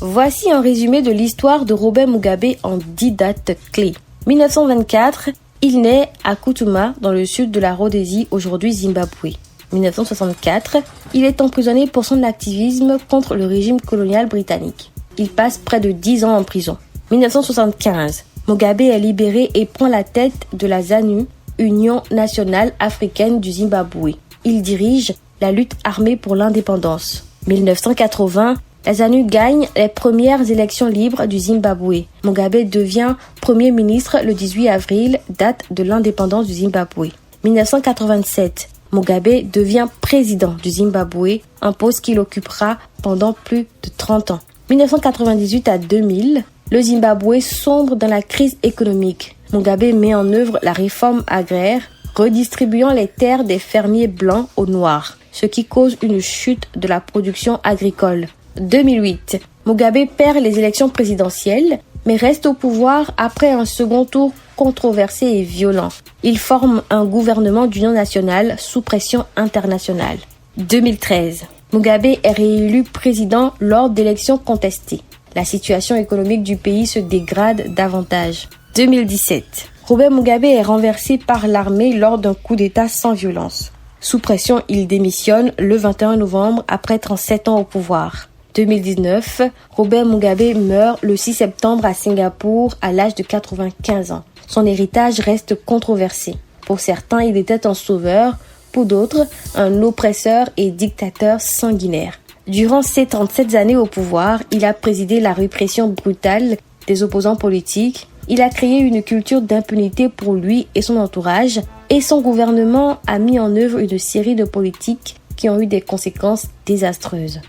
Voici un résumé de l'histoire de Robert Mugabe en 10 dates clés. 1924, il naît à Kutuma, dans le sud de la Rhodésie, aujourd'hui Zimbabwe. 1964, il est emprisonné pour son activisme contre le régime colonial britannique. Il passe près de 10 ans en prison. 1975, Mugabe est libéré et prend la tête de la ZANU, Union nationale africaine du Zimbabwe. Il dirige la lutte armée pour l'indépendance. 1980, la ZANU gagne les premières élections libres du Zimbabwe. Mugabe devient Premier ministre le 18 avril, date de l'indépendance du Zimbabwe. 1987, Mugabe devient président du Zimbabwe, un poste qu'il occupera pendant plus de 30 ans. 1998 à 2000, le Zimbabwe sombre dans la crise économique. Mugabe met en œuvre la réforme agraire, redistribuant les terres des fermiers blancs aux noirs, ce qui cause une chute de la production agricole. 2008, Mugabe perd les élections présidentielles, mais reste au pouvoir après un second tour controversé et violent. Il forme un gouvernement d'union nationale sous pression internationale. 2013, Mugabe est réélu président lors d'élections contestées. La situation économique du pays se dégrade davantage. 2017, Robert Mugabe est renversé par l'armée lors d'un coup d'État sans violence. Sous pression, il démissionne le 21 novembre après 37 ans au pouvoir. 2019, Robert Mugabe meurt le 6 septembre à Singapour à l'âge de 95 ans. Son héritage reste controversé. Pour certains, il était un sauveur, pour d'autres, un oppresseur et dictateur sanguinaire. Durant ses 37 années au pouvoir, il a présidé la répression brutale des opposants politiques. Il a créé une culture d'impunité pour lui et son entourage, et son gouvernement a mis en œuvre une série de politiques qui ont eu des conséquences désastreuses.